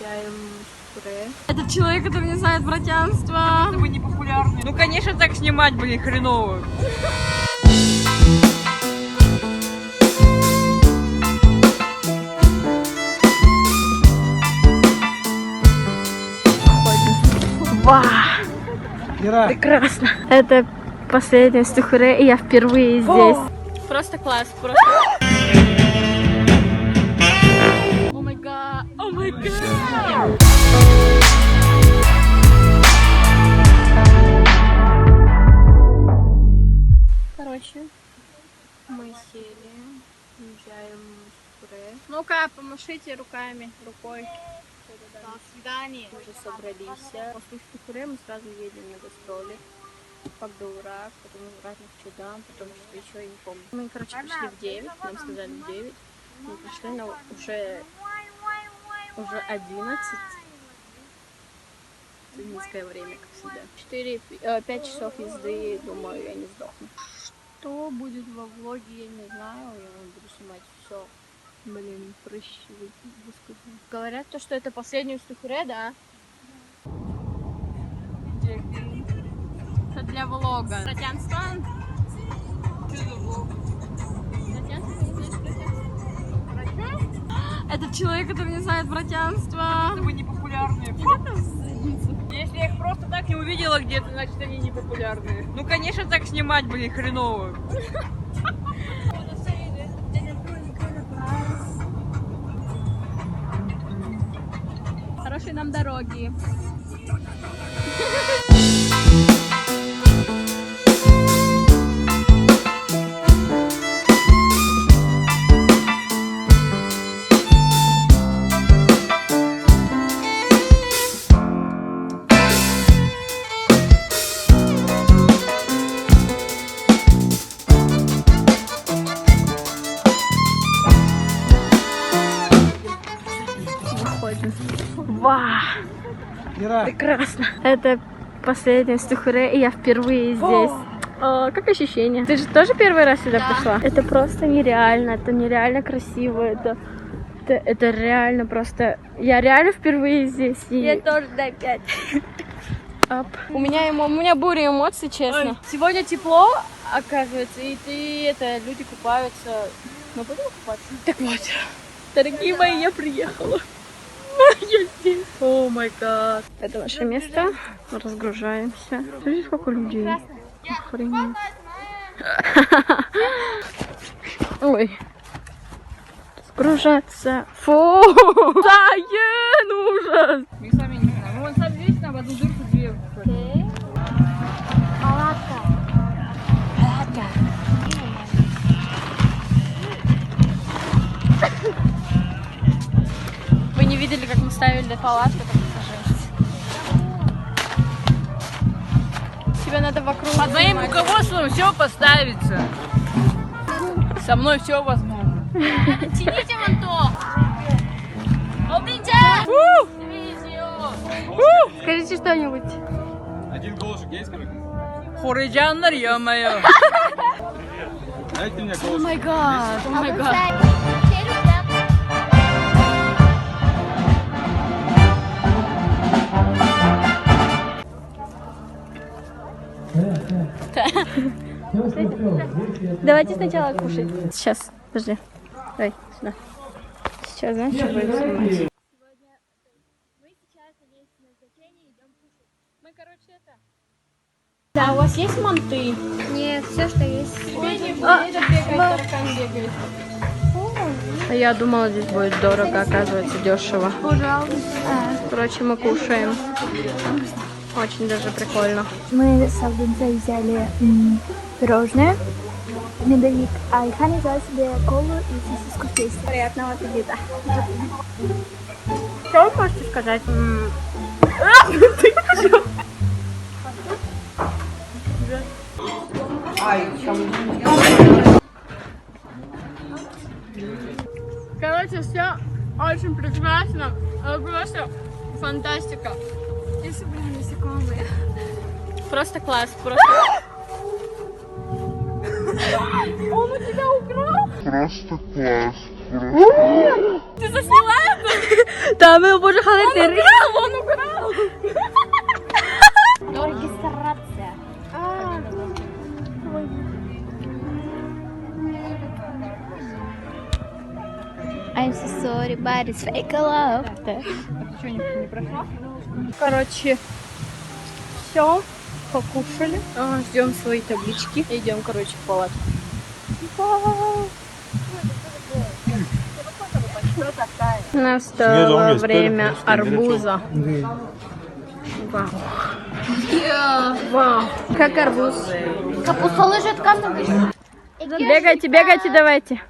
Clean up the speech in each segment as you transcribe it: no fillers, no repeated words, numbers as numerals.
Уезжаем в Туре. Этот человек, который не знает братянства. Вы не популярны. Ну, конечно, так снимать, блин, хреново. Вау! Прекрасно. Это последний Стухуре, и я впервые здесь. Просто класс, просто. О май гад! О май гад! Короче, мы сели, уезжаем в Туре. Ну-ка, помашите рукой. До свидания. Мы уже собрались. После Туре мы сразу едем на гастроли. Пагдурак, потом в разных чудам, потом что еще, я не помню. Мы, короче, пришли в 9, нам сказали в 9. Мы пришли, но уже 11. Тунисское время, как всегда. 5 часов езды, думаю, я не сдохну. Что будет во влоге, я не знаю. Я вам буду снимать все. Блин, прыщи выскочили. Говорят то, что это последний Стухуре, да? Это для влога. Братянство? Этот человек, который не знает братянства. Вы не популярные. Если я их просто так не увидела где-то, значит они не популярные. Ну, конечно, так снимать, блин, хреново. Хорошей нам дороги. Вау! Прекрасно. Это последний Стухуре, и я впервые здесь. Как ощущение? Ты же тоже первый раз сюда пришла? Это просто нереально, это нереально красиво, это реально просто... Я реально впервые здесь. Я тоже, дай 5. У меня буря эмоций, честно. Сегодня тепло, оказывается, и люди купаются. Мы будем купаться? Так вот, дорогие мои, я приехала. Я здесь. О май гад. Это наше место. Разгружаемся. Смотрите, сколько людей. Охренеть. Ой. Разгружаться. Фу. Да, ужас. Мы сами не знаем. Вон сам видишь, там в одну дырку 2. Палатка. Вы не видели, как мы ставили палатку, как это жесть. Тебе надо вокруг. Под моим руководством все поставится. Со мной все возможно. Тяните вон то. Скажите что-нибудь. Один колышек есть, короче? Хуриджаннар, ё-моё. Дайте мне О колышек. май гад, о май гад. Давайте сначала кушать. Сейчас, подожди. Давай, сюда. Сейчас, знаешь, что будем снимать? Да, у вас есть манты? Нет, все, что есть. Я думала, здесь будет дорого, оказывается, дешево. Пожалуйста. Короче, мы кушаем. Очень даже прикольно. Мы с Алдунцей взяли пирожное, медовик, а Ильхан взял себе колу и сосиску в тесте. Приятного аппетита. Что вы можете сказать? Короче, все очень прекрасно. Просто фантастика. Если были насекомые. Просто класс. Просто... Он у тебя украл? Просто класс. Ты засняла это? Там его боже халатер. Он украл. Регистрация. I'm so sorry, but it's fake love. Короче, все, покушали. Ждем свои таблички. Идем, короче, в палатку. Настало время арбуза. Вау. Вау. Как арбуз. Капуста лежит камнем. Бегайте, бегайте, давайте.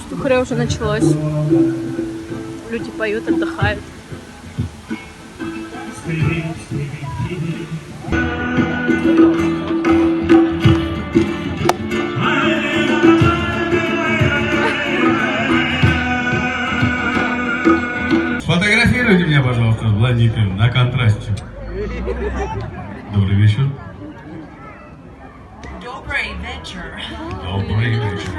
Штухаре уже началось. Люди поют, отдыхают. Сфотографируйте меня, пожалуйста, с блондинкой на контрасте. Добрый вечер. Добрый вечер. Добрый вечер.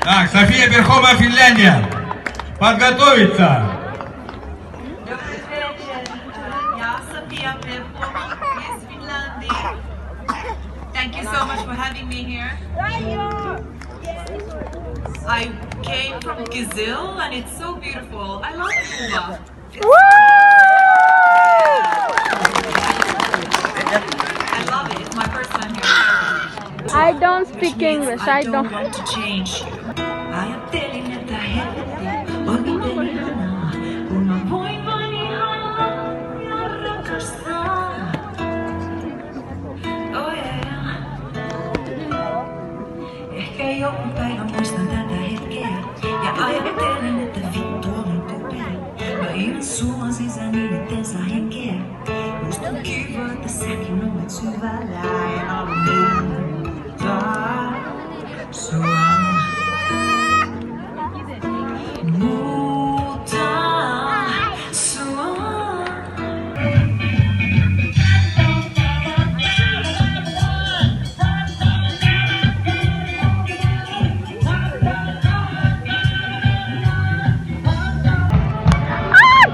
Так, София Верховая, Финляндия. Подготовиться. Добрый вечер. Я София Верховна из Финляндии. Thank you so much for having me here. I came from Gizil and it's so beautiful. I love Cuba. I love it. It's my first time here. I don't speak English. I don't. Want to change you. I am telling you the head. Una voin vanilla, ja rakastan. Oh yeah. Ehkä joku päivä muistan tätä hetkeä. Ja ajattelen, että vittu olen tupea. Mä ilman sulan sisään niin, etten saa henkeä. Musta on kiva, että säkin olet syvällä. Ja haluan muuttaa sua. Muuttaa sua.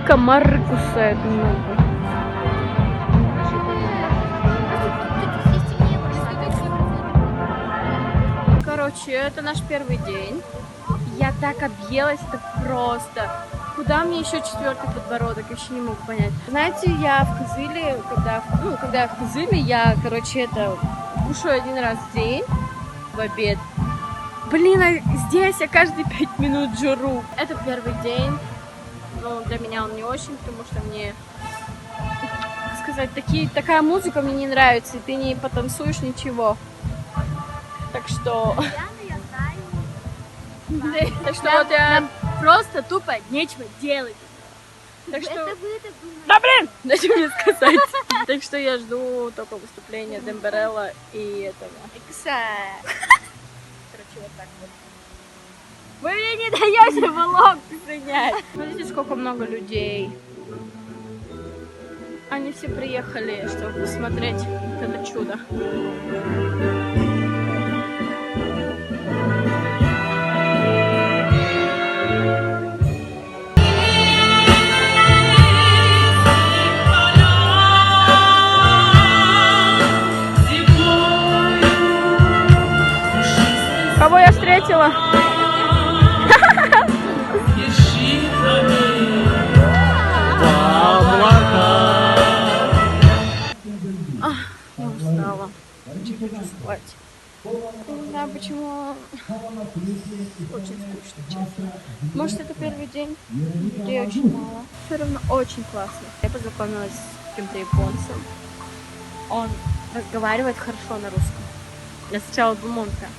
Комары кусают много. Короче, это наш первый день. Я так объелась, это просто. Куда мне еще четвертый подбородок? Я еще не могу понять. Знаете, я в Кызыле, когда я в Кызыле, я, короче, кушаю один раз в день в обед. Блин, а здесь я каждые 5 минут жру. Это первый день. Но для меня он не очень, потому что мне, как сказать, такая музыка мне не нравится, и ты не потанцуешь ничего. Так что... Так что вот я... Просто тупо нечего делать. Так что... Да блин! Дайте мне сказать. Так что я жду только выступления Демберелла и этого. Короче, вот так вот. Вы мне не даете влог снять. Смотрите, сколько много людей. Они все приехали, чтобы посмотреть это чудо. Кого я встретила? Я устала. Хочу спать. почему очень скучно, честно. Может, это первый день, людей очень мало. Все равно очень классно. Я познакомилась с каким-то японцем. Он разговаривает хорошо на русском. Я сначала думала, такая,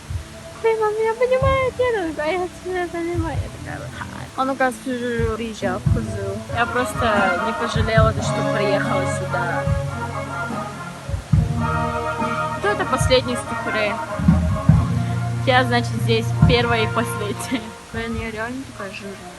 ты, мам, меня понимает? Нет, а я тебя понимаю. Я такая, «Хай». Он, оказывается, уже приезжал в Хузу. Я просто не пожалела, что приехала сюда. Вот это последний Стухуре. Я, значит, здесь первая и последняя. Блин, я реально такая жирная.